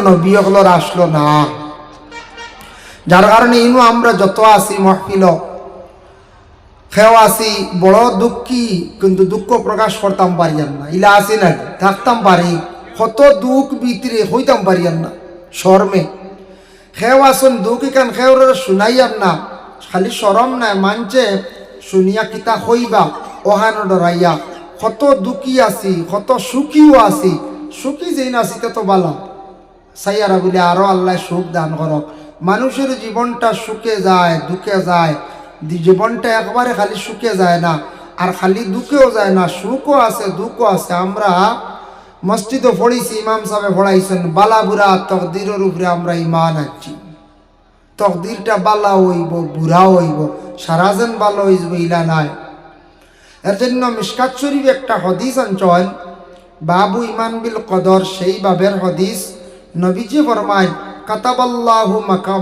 নবী হলর আসলো না। যার কারণে ইনু আমরা যত আসি মহফিল খেও আসি বড় দুঃখী, কিন্তু দুঃখ প্রকাশ করতাম পারিয়ান না। ইলা আসি না থাকতাম পারি, কত দুঃখ ভিতরে হইতাম পারিয়ান না শর্মে। খেও আসুন দুঃখ ইকান খেওর শুনাইয়ান না, খালি শরম নাই মানছে শুনিয়া কিতা হইবা ওহান ডরাইয়া। কত দুঃখী আছি, কত সুখীও আছি। সুখী যেই নাচিতে তো বালা সাইয়ারা বলে আরো আল্লাহ সুখ দান করক। মানুষের জীবনটা সুখে যায় দুঃখে যায়, জীবনটা একবারে খালি সুখে যায় না, আর খালি দুঃখেও যায় না, সুখও আছে দুঃখও আছে। আমরা মসজিদও পড়িছি, ইমাম সাহেব পড়াইছেন বালা বুড়া তকদিরের উপরে আমরা ইমান আছি। তকদিরটা বালা হইব বুড়া হইব, সারা যেন ভালো হইব ইলা নাই। এর জন্য মিশকাত শরীফ একটা হদিস আনছেন বাবু ইমান বিল কদর, সেই বাবের হদিস। নবীজি ফরমায় কাতাবাল্লাহু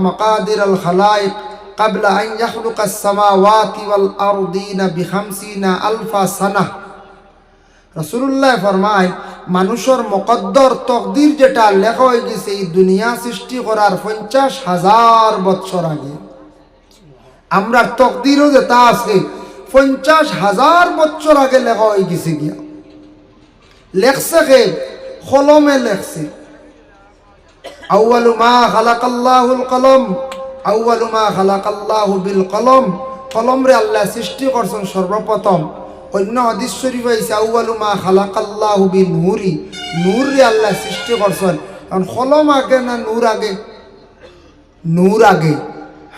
মাকাদিরাল খালাইক ক্বাবলা আন ইয়াখলুকাস সামাওয়াতি ওয়াল আরদিনা বিখামসিনা আলফা সানাহ। রাসূলুল্লাহ ফরমায় মানুষের মুকদ্দর তকদির যেটা লেখা হয়ে গেছে এই দুনিয়া সৃষ্টি করার 50,000 বছর আগে। আমরা তকদিরও যেটা আছে 50,000 বছর আগে লেখা হয়ে গেছে গিয়া। লেখছে কে? কলমে লেখছে। আউয়ালু মা খালাকাল্লাহুল কলম, আউয়ালু মা খালাকাল্লাহু বিল কলম। কলম রে আল্লাহ সৃষ্টি করছেন সর্বপ্রথম। অন্য হাদিস শরীফ আছে আউয়ালু মা খালাকাল্লাহু বিন নূরি, নূর রে আল্লাহ সৃষ্টি করছেন। কারণ কলম আগে না নূর আগে? নূর আগে।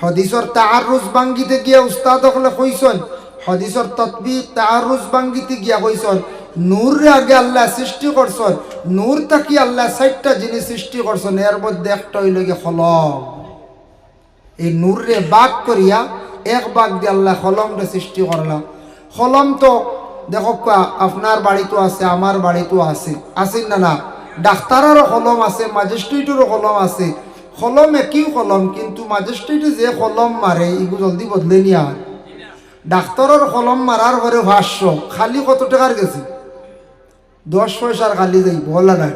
হাদিসের তাআরুজ বাঙ্গিতে গিয়া উস্তাদ হলে কইছেন, হাদিসের ততবিক তাআরুজ বাঙ্গিতে গিয়া কইছেন নূর রে আগে আল্লাহ সৃষ্টি করছেন। নূর তাকি আল্লাহ 60টা জিনিস সৃষ্টি করছেন, এর মধ্যে একটা হইল গিয়ে কলম। এই নূর রে বাগ করিয়া এক বাগ দিয়ে আল্লাহ কলম রে সৃষ্টি করলাম। কলম তো দেখো আপনার বাড়িতেও আছে, আমার বাড়িতেও আছে, আছেন না না? ডাক্তারেরও কলম আছে, ম্যাজিস্ট্রেটেরও কলম আছে। কলম একই কলম, কিন্তু ম্যাজিস্ট্রেটে যে কলম মারে এগুলো জলদি বদলে নিয়ে আর। ডাক্তারের কলম মারার পরে 500, খালি কত টাকার গেছে? 10 পয়সার খালি যাই বলা নাই।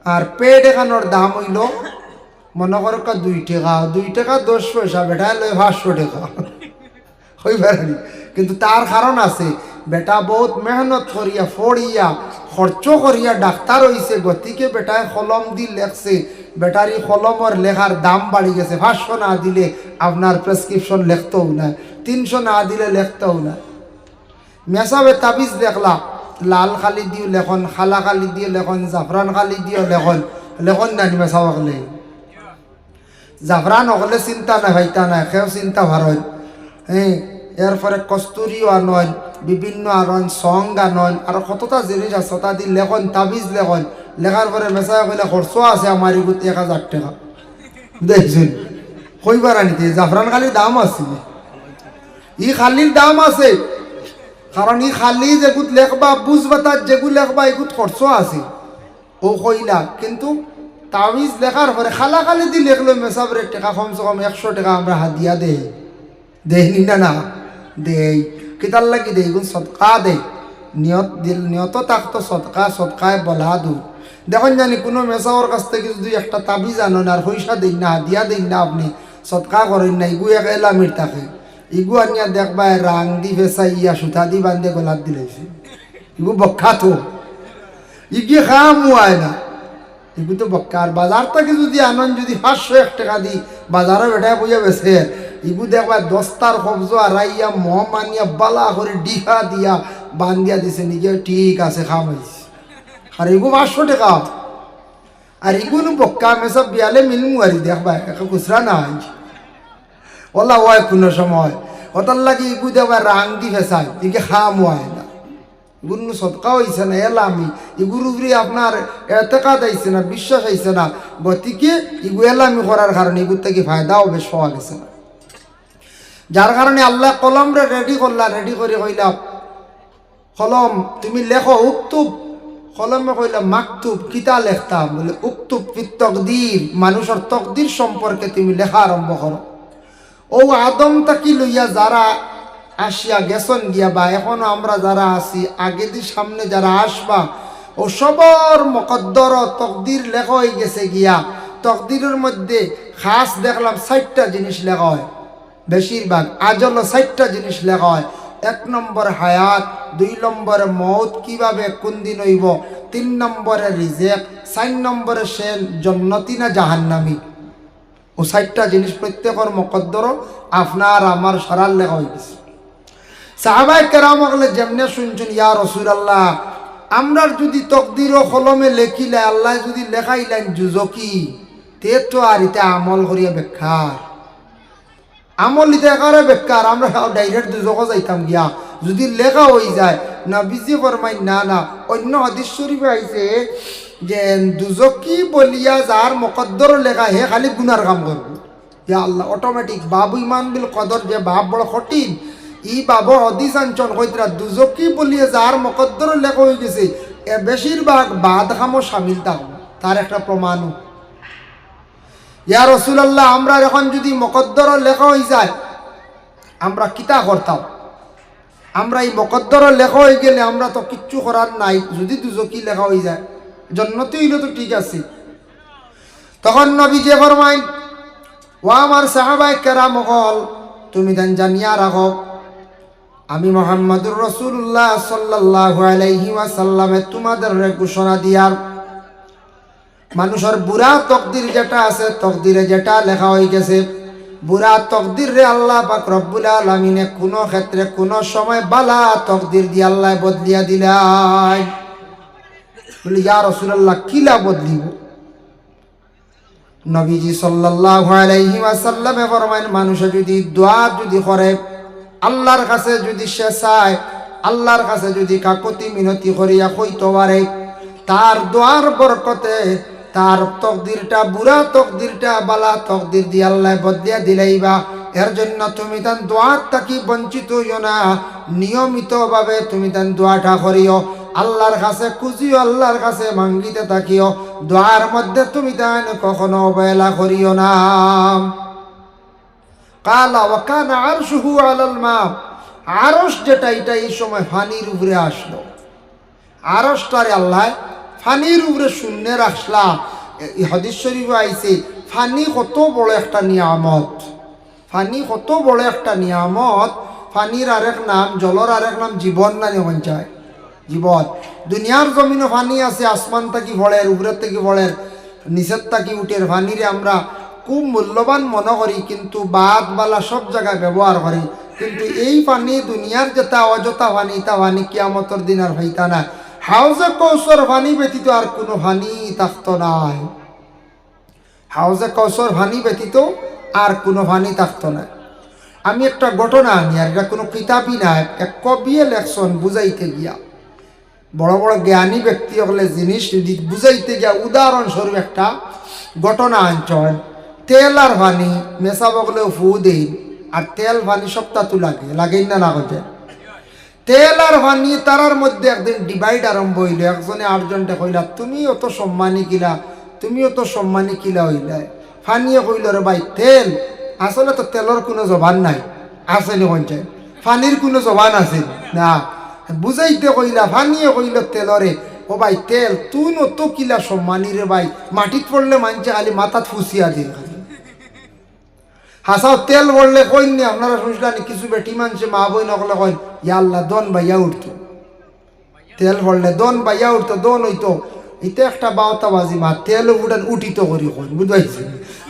আর পেড এখানোর দাম হইল মনে করো 2 টাকা, 2 টাকা 10 পয়সা, বেটা লয় 500 টাকা হইবার। কিন্তু তার কারণ আছে, বেটা বহুত মেহনত করিয়া পড়িয়া খরচ করিয়া ডাক্তার হইছে, গতিকে বেটায় কলম দি লেখছে। বেটারি কলমের লেখার দাম বাড়ি গেছে। 500 না দিলে আপনার প্রেসক্রিপশন লেখতেও না, 300 না দিলে লেখতেও না। মেসাবে তাবিজ লেখলা, লাল খালি দিও লেখন, খালা খালি দিয়ে লেখন, জাফরান খালি দিও লেখন, লেখন নানি মেসা হকলে। জাফরান হকলে চিন্তা নাই, ভাইতা নাই, সেও চিন্তা ভারত। হ্যাঁ, এরপরে কস্তুরিও আনন, বিভিন্ন আনন, সং আনন, আর কতটা জিনিস আছে তা দি লেখন, তাবিজ লেখন। লেখার পরে মেসা কইলে খরচ আছে আমার ইগুত 1000 টাকা। দেখছেন কইবার আনিতে জাফরান খালি দাম আছে, ই খালির দাম আছে। কারণ ই খালি যেগুত লেখবা বুঝবা, তার যেগুলো লেখবা এগুত খরচ আছে ও কইলা। কিন্তু তাবিজ লেখার পরে খালা খালি দি লেখলো মেসাবরে টাকা কমসে কম 100 টাকা আমরা হাদিয়া দেই। দেয়নি না? না দেই। কিতার লাগি দেই? এগুলো সদকা দেয়। নিয়ত দিল, নিয়ত থাকতো সদকা, সদকায় বলা দু। দেখুন জানি কোনো মেসাওর কাছ থেকে যদি একটা তাবিজ আনেন আর পয়সা দিন না, হাদিয়া দিন না, আপনি সদকা করেন না, ইগু এক এলামির থাকে। ইগু আনিয়া দেখবা রাং দি ফেসাইয়া সুতা দি বান্ধে গলাত দিলেছে। ইগু বক্কা তো, ইগি খাম হয় না, ইগু তো বক্কা। আর বাজার থেকে যদি আনন, যদি 501 টাকা দি বাজারে বেটায় বুঝে বেছে, ইগু দেখবা 10টার কবজ আড়াইয়া মহ মানিয়া বালা করে ডিহা দিয়া বান্ধিয়া দিছে, নিজে ঠিক আছে খামাইছে। আর ইগু 500 টাকা। আর ইগুনো বক্কা মেসব বিয়ালে মিলমু আর দেখবা এক খুচরা নাই ওলা হয় কোনো সময়। ওটার লাগে ইগু দেবা রাং দি ফেসাই, ইগে খাম হয় না। ইগুলো সদকা হয়েছে না, এলামি। ইগুর উপরে আপনার এতেকাদ আইছে না, বিশ্বাস আইছে না, গতিকে ইগু এলামি করার কারণে ইগুর থেকে ফায়দাও বেশ পাওয়া গেছে না। যার কারণে আল্লাহ কলম রে রেডি করলা, রেডি করে কইলা কলম তুমি লেখো উক্তুব। কলমে কইলা মাকতুব, কিতা লেখতাম? বলে উক্তুব ফিত তকদির, মানুষের তকদির সম্পর্কে তুমি লেখা আরম্ভ করো। ও আদম তাকি লইয়া যারা আসিয়া গেছন গিয়া, বা এখনো আমরা যারা আছি, আগে দি সামনে যারা আসবা, ও সবর মুকদ্দর তকদির লেখা হয়ে গেছে গিয়া। তকদিরের মধ্যে খাস দেখলাম 60টা জিনিস লেখা হয়, বেশিরভাগ আজল 60টা জিনিস লেখা হয়। 1 নম্বর হায়াত, 2 নম্বরে মৌত কিভাবে কোন দিন হইব, 3 নম্বরে রিজেক, 4 নম্বরে সে জান্নাতি না জাহান্নামী। ও 60টা জিনিস প্রত্যেকের মুকদ্দর আপনার আমার সারার লেখা হয়ে গেছে। সাহাবায়ে কেরাম বলে যেমনে শুনছেন, ইয়া রাসূলুল্লাহ আমরা যদি তকদির ও কলমে লেখিলে আল্লাহ যদি লেখাইলেন জুজকি, তে তো আর এটা আমল করিয়া বেকার, আমল ইতে একারে বেকার, আমরা ডাইরেক্ট দুজক যাইতাম গিয়া যদি লেখা হয়ে যায়। নবীজি ফরমাই না না, অন্য হাদিস শরীফে আইছে যে দুজকি বলিয়া যার মুকদ্দর লেখা হে খালি গুনার কাম করবে। ইয়া আল্লাহ, অটোমেটিক বাবু ইমান বিল কদর যে বাপ বড় কঠিন, ই বাবু হাদিস আনছন কইতরা দুজকি বলিয়া যার মুকদ্দর লেখা হয়ে গেছে এ বেশিরভাগ বাদ কামও শামিল থাকবে, তার একটা প্রমাণও। ইয়া রাসূলুল্লাহ আমরা এখন যদি মুকদ্দর লেখা হয়ে যায় আমরা কিতা করতাম? আমরা এই মুকদ্দর লেখা হয়ে গেলে আমরা তো কিচ্ছু করার নাই, যদি দুজকি লেখা হয়ে যায় জান্নাতি হইলে তো ঠিক আছে। তখন নবীজি ফরমাইন, ও আমার সাহাবায়ে কেরাম হল তুমি দেন জানিয়া রাখো, আমি মুহাম্মদুর রাসূলুল্লাহ সাল্লাল্লাহু আলাইহি ওয়াসাল্লামে তোমাদের ঘোষণা দিয়ার মানুষের বুড়া তকদির যেটা আছে, তকদিরে যেটা লেখা হয়ে গেছে, বুড়া তকদির রে আল্লাহ পাক রব্বুল আলামিনে কোনো ক্ষেত্রে কোনো সময় বালা তকদির দিয়ে আল্লাহ বদলিয়া দিলাই। বলি ইয়া রাসূলুল্লাহ কিলা বদলিব? নবীজি সাল্লাল্লাহু আলাইহি ওয়াসাল্লামে ফরমায়েন, মানুষ যদি দোয়া যদি করে আল্লাহর কাছে, যদি সে চায় আল্লাহর কাছে যদি কাকুতি মিনতি করিয়া কইতে পারে, তার দোয়ার বরকতে তার তকদিরটা বুড়া তকদিরটা বালা তকদির দিয়ে আল্লাহ বদলিয়া দিলাইবা। এর জন্য তুমি তার দোয়ার থাকি বঞ্চিত হইও না, নিয়মিতভাবে তুমি তার দোয়াটা করিও, আল্লাহর কাছে খুঁজিও, আল্লাহর কাছে মাঙ্গিতে থাকিও, দোয়ার মধ্যে তুমি তান কখনো অবহেলা করিও না। কালা ওয়া কানা আরশুহু আলাল মা, আরশ যেটা এটা এই সময় ফানির উপরে আসলো, আরশটারে আল্লাহ ফানির উপরে শূন্য রাখলা। এই হাদিস শরীফে আইছে ফানি কত বড় একটা নিয়ামত, ফানি কত বড় একটা নিয়ামত। ফানির আরেক নাম, জলর আরেক নাম জীবন না যেমন চায় জীবন। দুনিয়ার জমিনে ফানি আছে, আসমান থাকি ভলের, উপরের থেকে ভলের, নিচের থাকি উঠের। ফানিরে আমরা খুব মূল্যবান মনে করি, কিন্তু বাদ বালা সব জায়গায় ব্যবহার করি, কিন্তু এই পানি দুনিয়ার যেটা অযথা পানি, তা পানি কিয়ামতের দিন আর হইতা না। হাউজে কৌশর পানি ব্যতীত আর কোনো পানি থাকতো নাই, হাউজে কৌশর পানি ব্যতীত আর কোনো পানি থাকতো না। আমি একটা ঘটনা আনি, আর এটা কোনো কিতাবই নাই, এক কবিয়ে লেখছেন বুঝাইতে গিয়া, বড় বড় জ্ঞানী ব্যক্তি হলে জিনিস যদি বুঝাইতে গিয়া উদাহরণস্বরূপ একটা ঘটনা আনছেন। তেল আর পানি মেশা বগলেও ফু দেই, আর তেল পানি সপ্তাহ লাগে, লাগেই না লাগে। তেল আর পানি তারার মধ্যে একদিন ডিভাইড আরম্ভ হইল। একজনে আটজনটা কইলা তুমি অত সম্মানী কিলা, তুমি অত সম্মানী কিলা হইলা। ফানিয়ে কইল রে ভাই তেল, আসলে তো তেলর কোনো জবান নাই, আসেনি কঞ্চায় ফানির কোনো জবান আছে না, বুঝাইতে কইলা। ফানিয়ে কইল তেলরে, ও ভাই তেল তুই অত কিলা সম্মানী রে ভাই, মাটিত পড়লে মানছে খালি মাথাত ফুসিয়া দিল। হাসাও তেল বললে কইনি, আপনারা শুনছিলেন কিছু বেটি মানছে মা বই নকলে কইন ইয়া আল্লাহ দন বাইয়া উঠতো, তেল বললে দন বাইয়া উঠতো, দন হইতো। এটা একটা বাউতা বাজি মা, তেল উঠান উঠিত করি কইন, বুঝাইছি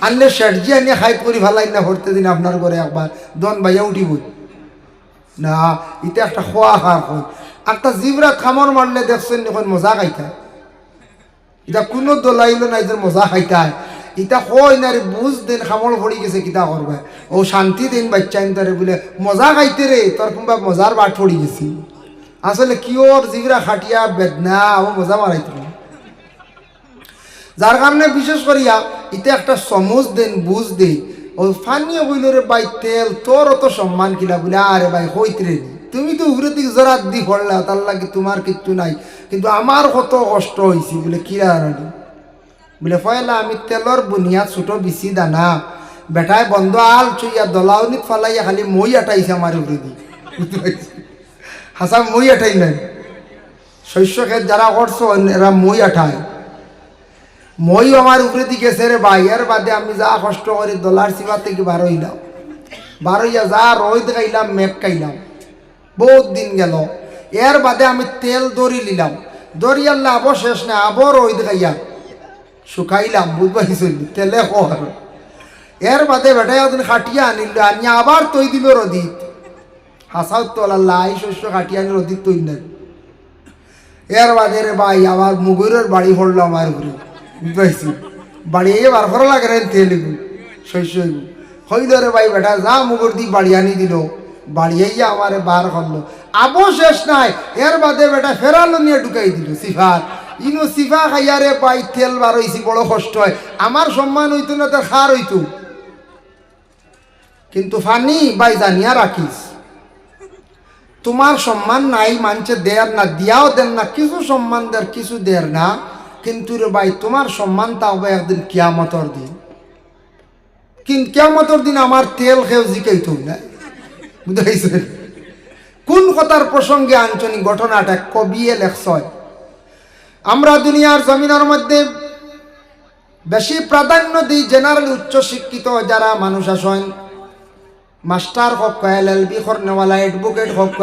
আনলে শেঠজি আনিয়ে খাইত করি ভালাই না ভরতে দিন আপনার ঘরে একবার দন বাইয়া উঠিব না। এটা একটা খোয়া খাওয়া কই, একটা জিবরা খামর মারলে দেখছেন এখন মজা খাইতায়, এটা কোনো দলাইল নাই যে মজা খাইতায়। ইটা কই না রে বুঝ দেন খামল পড়ি গেছে কিতা করবে, ও শান্তি দিন বাচ্চা ইনতারে বলে মজা খাইতে রে, তোর কোনবা মজার বাট পড়ি গেছি। আসলে কি ওর জিবরা খাটিয়া বেদনা ও মজা মারাইত, যার কারণে বিশেষ করিয়া ইটা একটা সমজ দেন বুঝ দে। ও ফানিয়ে বইল রে ভাই তেল তোর অত সম্মান কিলা বলে, আরে ভাই হইত রে তুমি তো উপরে দিকে জরাত দি পড়লা, তার লাগে তোমার কিচ্ছু নাই, কিন্তু আমার কত কষ্ট হয়েছি বলে কিরা বলে পয়লা আমি তেলর বুনিয়াদ ছোট বিচি দানা বেটায় বন্ধ আল চুইয়া দলাউনিত ফালাইয়া খালি মই আটাইছে আমার উপরে দি, হাসা মই আটাই নাই। শস্য ক্ষেত যারা করছো এরা মই আঠায়, মই আমার উপরে দিকে সেরে ভাই, এর বাদে আমি যা কষ্ট করি ডলার সিবা থেকে বার হইলাম, বার হইয়া যা রোদ খাইলাম, মেঘ খাইলাম, বহুত দিন গেল। এর বাদে আমি তেল দড়ি নিলাম, দড়ি আনলে আবো শেষ না, আবো রোদ খাইয়া শুকাইলাম, বুঝবাইছিল তেলে কর। এর বাদে বেটাই ওদিন খাটিয়া আনিল, আনিয়া আবার তৈ দিল রদিত, হাসাও তোলাল্লা এই শস্য খাটিয়া আনি রদিত তৈ নেন। এর বাদে রে ভাই আবার মুগুরের বাড়ি পড়লো আমার উপরে, বুঝবাইছি বাড়ি বার করা লাগে রে তেল শস্য হইল রে ভাই বেটা যা মুগুর দি বাড়ি আনি দিল, বাড়িয়ে আমার বার করলো, আবো শেষ নাই। এর বাদে বেটা ফেরালো নিয়ে ঢুকাই দিল সিফার, ইনো সিফা খাইয়া রে ভাই তেল বার হইছি, বড় কষ্ট হয়। আমার সম্মান হইতো না, তার খার হইতো, কিন্তু ফানি ভাই জানিয়া রাখিস, তোমার সম্মান নাই, মানছে দেয়ার না, দিয়াও দেন না, কিছু সম্মান দেয় কিছু দেয়ার না, কিন্তু রে ভাই তোমার সম্মান তা হবে একদিন কিয়ামতর দিন। কিন্তু কিয়ামতর দিন আমার তেল খেয়েও জিকাইত না, বুঝতে কোন কথার প্রসঙ্গে আঞ্চলিক ঘটনাটা কবিয়ে লেখছয়। আমরা দুনিয়ার জমিনের মধ্যে বেশি প্রাধান্য দিই জেনারেল উচ্চ শিক্ষিত যারা মানুষ আসেন, মাস্টার হোক, LLB করনেওয়ালা, এডভোকেট হোক,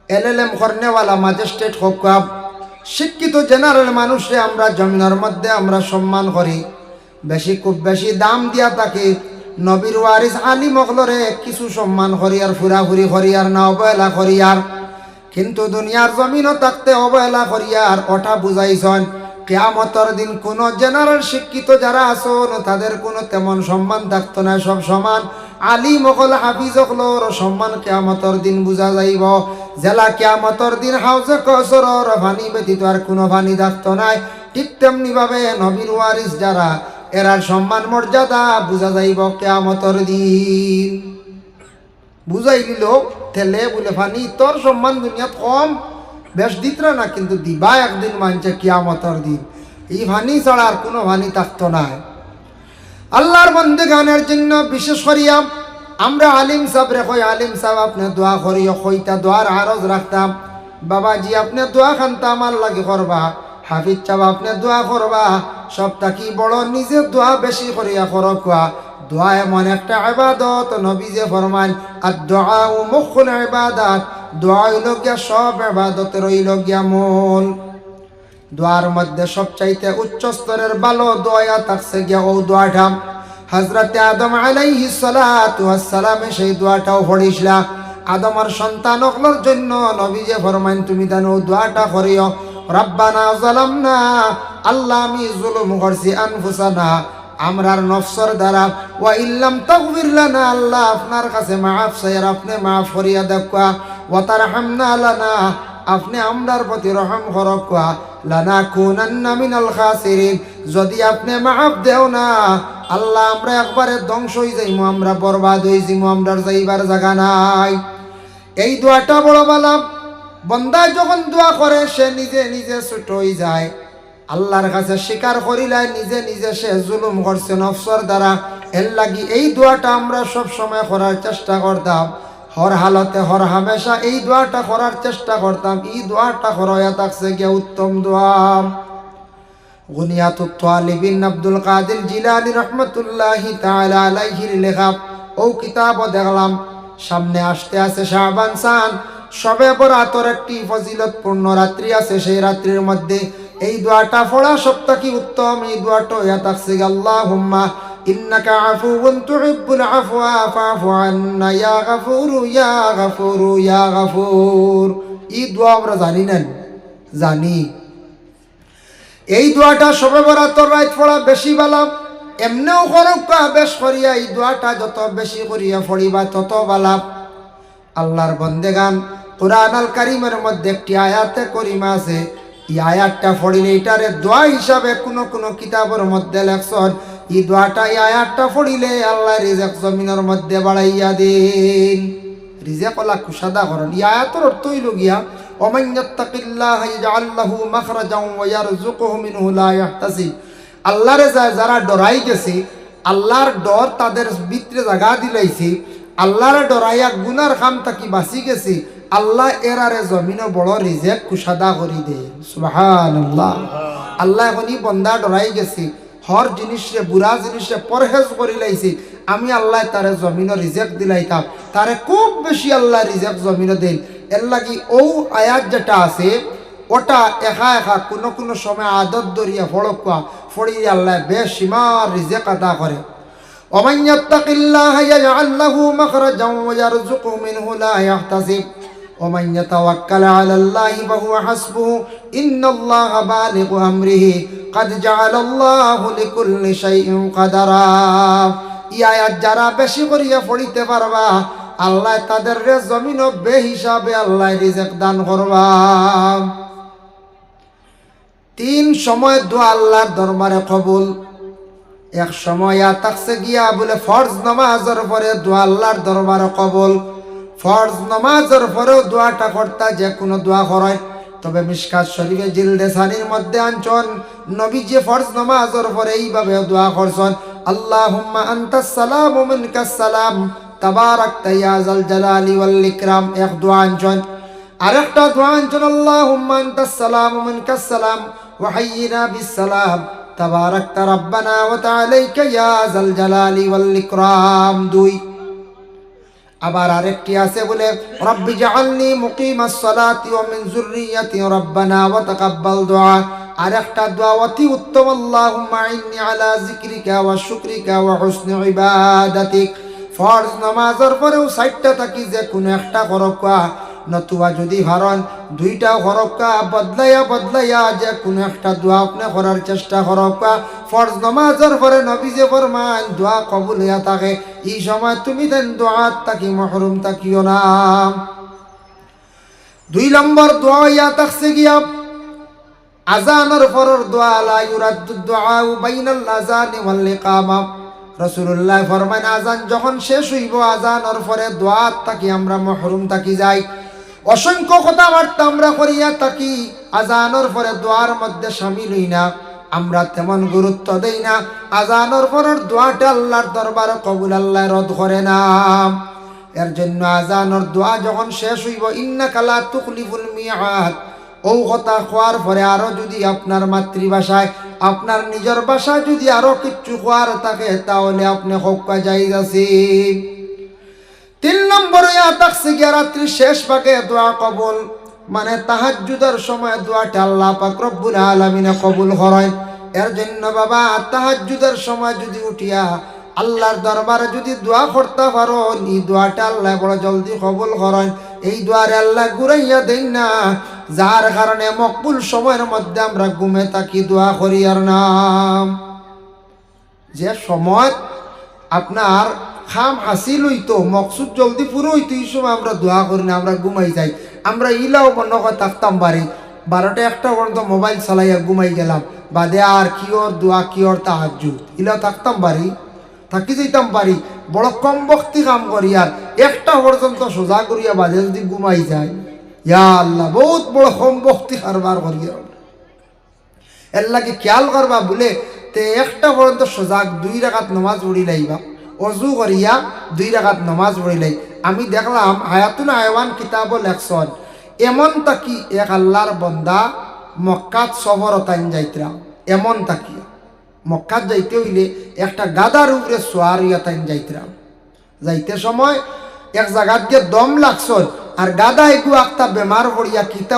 LLM করনেওয়ালা, ম্যাজিস্ট্রেট হোক, শিক্ষিত জেনারেল মানুষে আমরা জমিনের মধ্যে আমরা সম্মান করি, বেশি খুব বেশি দাম দিয়া তাকে নবীর ওয়ারিস আলী মখলরে কিছু সম্মান করি আর ফুরাফুরি করি আর না অবহেলা করি আর, কিন্তু দুনিয়ার জমিনও থাকতে অবহেলা করি আর ওটা বুঝাইছেন কিয়ামতের দিন কোন জেনারেল শিক্ষিত যারা আছেন তাদের কোনো তেমন সম্মান থাকতো না, সব সমান। আলিম হল হাফিজ হলর সম্মান কিয়ামতের দিন বুঝা যাইব, জেলা কিয়ামতের দিন হাউজে কসরর পানি ব্যতীত আর কোনো পানি থাকতো নাই। ঠিক তেমনি ভাবে নবীর ওয়ারিস যারা এরার সম্মান মর্যাদা বুঝা যাইব কিয়ামতের দিন। বুঝাই দিল তেলে বলে ফানি তোর সম্মান দুনিয়াত কম বেশ দিতরা না, কিন্তু দিবা একদিন মানছে কিয়ামতের দিন, এই ফানি ছাড়া আর কোনো ফানি থাকতো না। আল্লাহর বন্দেগানের জন্য বিশেষ করিয়া আমরা আলিম সাহেব রেখো, আলিম সাহেব আপনি দোয়া করিও, কইতা দোয়ার আরজ রাখতাম, বাবাজি আপনি দোয়া খানতা আমার লাগে করবা, হাফিজ সাহেব আপনি দোয়া করবা, সব থাকি বড় নিজে দোয়া বেশি করিয়া করবা। দোয়া এমন একটা ইবাদত, নবী যে ফরমান আদ-দুআ মুখুল ইবাদাত, দোয়া হইল গিয়া সব ইবাদতের হইল গিয়া মূল। দোয়ার মধ্যে সবচাইতে উচ্চ স্তরের ভালো দোয়া থাকছে গিয়া ও দোয়াটা হযরতে আদম আলাইহিস সালাতু ওয়াস সালাম সেই দোয়াটাও পড়িছিলা। আদমের সন্তান হকলর জন্য নবী যে ফরমান তুমি জানো দোয়াটা করিও, রব্বানা যালামনা, আল্লাহ আমি জুলুম করছি, আনফুসানা আমরার নফসর দ্বারা, ওয়া ইল্লাম তাগফির লানা, আল্লাহ আপনার কাছে মাফ চাইর আপনি মাফ করিয়া দেখা, ওয়া তারহামনা লানা আপনি আমরার প্রতি রহম করকা, লানাকুনান্না মিনাল খাসিরিন যদি আপনি মাফ দেও না আল্লাহ আমরা একবারে ধ্বংস হয়ে যাইমু, আমরা বরবাদ হয়ে যাইমু, আমরার যাইবার জায়গা নাই। এই দোয়াটা বড় বালা, বন্দা যখন দোয়া করে সে নিজে নিজে ছোট হয়ে যায়, আল্লাহর কাছে স্বীকার করিলাই নিজে নিজে সে জুলুম করছে নফসর দ্বারা। এর লাগি এই দোয়াটা আমরা সব সময় করার চেষ্টা করতাম, হর হালতে হর হামেশা এই দোয়াটা করার চেষ্টা করতাম। এই দোয়াটা করাইয়া থাকছে গিয়া উত্তম দোয়া। গুনিয়াতুত তালিবিন আব্দুল কাদের জিলানী রহমতুল্লাহি তাআলা আলাইহির লেখা ও কিতাব দেখলাম, সামনে আসতে আছে শাবান সান, শবে বরাতের একটি ফজিলতপূর্ণ রাত্রি আছে, সেই রাত্রির মধ্যে এই দোয়াটা পড়া সবথেকে উত্তম। এই দোয়াটা ইয়া থাকছে আল্লাহুম্মা ইন্নাকা আফুউন তুহিব্বুল আফওয়া ফাফু আন্না ইয়া গফুরু ইয়া গফুরু ইয়া গফুর। এই দোয়া আমরা জানি না, জানি এই দোয়াটা শবে বরাতের রাত পড়া বেশি ভালো। এমনিও করকা বেশ করিয়া এই দোয়াটা যত বেশি করিয়া পড়িবা তত ভালো। আল্লাহর বন্দেগান কুরআন আল কারীমের মধ্যে একটি আয়াতে করিমা আছে, এই আয়াতটা পড়িলে এটারে দোয়া হিসাবে কোন কোন কিতাবের মধ্যে লেখছেন এই দোয়াটা, এই আয়াতটা পড়িলে আল্লাহ রিজিক জমিনের মধ্যে বাড়াইয়া দেন, রিজিক আল্লাহ কুশাদা করেন। এই আয়াতের অর্থ হইল গিয়া ওমান ইয়াত্তাকিল্লাহা ইয়াজআল লাহু মাখরাজান ওয়া ইয়ারযুকুহু মিনহু লা ইয়াহতাসিব। আল্লাহরে যারা ডরাই গেছে, আল্লাহর ডর তাদের ভিতরে জায়গা দিলাইছে, আল্লাহরে ডরাইয়া গুনার কাম থাকি বাঁচি গেছে, আল্লাহ এরারে জমিনও বড় রিজেক কুশাদা করি দে সুবহানাল্লাহ। আল্লাহ এখনই বন্দা ডরাই গেছি, হর জিনিসে বুড়া জিনিসে পরহেজ করি লাইছি, আমি আল্লাহ তারে জমিনও রিজেক দিলাইতাম, তারে খুব বেশি আল্লাহ রিজেক জমিনও দিন। এর লাগি ও আয়াত যেটা আছে ওটা একা একা কোনো কোনো সময় আদত দরিয়া ফড়কা ফড়িয়ে আল্লাহ বেশিমার রিজেক আদা করে। ومن يتق الله يجعل له مخرجا ويرزقه منه لا يحتسب ومن يتوكل على الله فهو حسبه إن الله بالغ أمره قد جعل الله لكل شيء قدرا। এই আয়াত যারা বেশি করিয়া পড়িতে পারবা আল্লাহ তাদের জমিন বেহিসাবে আল্লাহ রিজেক দান করবা। তিন সময় দোয়া আল্লাহর দরবারে কবুল। এক সময় থাকছে গিয়া বলে ফরজ নামাজের পরে দোয়া আল্লাহর দরবারে কবুল। ফরজ নামাজের পরেও দোয়াটা করতা যে কোনো দোয়া করায়, তবে মিশকাত শরীফে জিলদে সানির মধ্যে আনছন নবী যে ফরজ নামাজের পরে এইভাবে দোয়া করছেন, আল্লাহুম্মা আনতাস সালাম ওয়া মিনকাস সালাম তাবারাকতা ইয়া যাল জালালি ওয়াল ইকরাম, এক দোয়া আনছন। আরেকটা দোয়া আনছন, আল্লাহুম্মা আনতাস সালাম ওয়া মিনকাস সালাম ওয়া হাইয়িনা বিস সালাম তাবারাকতা রাব্বানা ওয়া তাআলাইকা ইয়া যাল জালালি ওয়াল ইকরাম। দুই। আবার আরেকটি আছে বলে রব্বি জাআলনি মুকিমাস সালাতি ওয়া মিন যুররিয়াতি রাব্বানা ওয়া তাকাব্বাল দুআ। আরেকটা দোয়া অতি উত্তম, আল্লাহুম্মা ইন্নী আলা যিকরিকা ওয়া শুকরিকা ওয়া হুসনি ইবাদাতিক। ফরজ নামাজের পরেও সাইটটা থাকি যে কোনো একটা করকা, নতুবা যদি ভারন দুইটাও করকা, বদলাইয়া যে কোনো একটা দোয়া আপনি করার চেষ্টা করকা। ফরজ নামাজের পরে নবী যে ফরমান দোয়া কবুল হইয়া থাকে, এই সময় তুমি দেন দোয়া তাকি মহরুম তাকিও না। দুই নম্বর দোয়া ইয়া থাকছে গিয়া আজানের পরের দোয়া, লা ইউরাদ্দু দুআ বাইনাল আযানি ওয়াল ইকামা। রাসূলুল্লাহ ফরমান আজান যখন শেষ হইব আজানের পরে দোয়া তাকি আমরা মহরুম তাকি যাই। অসংখ্য কথাবার্তা আমরা করিয়া থাকি, আজানের পরে দোয়ার মধ্যে শামিল হই না, আমরা তেমন গুরুত্ব দেই না। আজানের পরের দোয়াটা আল্লাহর দরবারে কবুল আল্লাহ রদ করে না। এর জন্য আজানের দোয়া যখন শেষ হইব ইন্নাকা লা তুখলিফুল মিআদ, ও কথা খোয়ার পরে আরো যদি আপনার মাতৃভাষায় আপনার নিজের ভাষায় যদি আরো কিচ্ছু খোয়ার থাকে তাহলে আপনি হক্কা জায়েজ আছে। তিন নম্বরে থাকছে গিয়া রাত্রি শেষ ভাগে দোয়া কবুল, মানে তাহাজ্জুদের সময় দোয়াটা আল্লাহ পাক রব্বুল আলামিনে কবুল করেন। এর জন্য বাবা তাহাজ্জুদের সময় যদি উঠিয়া আল্লাহর দরবারে যদি দোয়া করতে পারো, এই দোয়াটা আল্লাহ বড় জলদি কবুল করেন। এই দোয়ারে আল্লাহ ঘুরাইয়া দেন না, যার কারণে মকবুল সময়ের মধ্যে আমরা ঘুমে থাকি দোয়া করি আর নাম। যে সময় আপনার খাম হাসিল হইতো, মকসুদ জলদি পুরো হইতো, এই সময় আমরা দোয়া করি না, আমরা ঘুমাই যাই। আমরা ইলাও বন্ধ করে থাকতাম বাড়ি 12টা 1টা পর্যন্ত মোবাইল চালাইয়া ঘুমাই গেলাম, বাদে আর কি ওর দোয়া কি ওর তাহাজ্জুদ ইলাও থাকতাম বাড়ি, থাকি যাইতাম বাড়ি। বড় কম বক্তি কাম করি আর 1টা পর্যন্ত সোজা করিয়া বাদে যদি ঘুমাই যায়, ইয়া আল্লাহ বহুত বড় কম বক্তি কারবার করিয়া। এর লাগে খেয়াল করবা বলে তে 1টা পর্যন্ত সোজা 2 রাকাত নামাজ পড়ি লাইবা, অজু করিয়া 2 রাকাত নামাজ পড়িলাই। আমি দেখলাম হায়াতুল হায়ওয়ান কিতাব লেখছন এমন তাকি এক আল্লাহর বন্দা মক্কাত সফরতাইন যাইতরা, এমন তাকি মক্কাত যাইতে হইলে একটা গাদার উপরে সোয়ার ইয়াতাইন যাইতরা। যাইতে সময় এক জায়গাত গিয়ে দম লাগছন আর গাদা এগু একটা বেমার পড়িয়া কিতা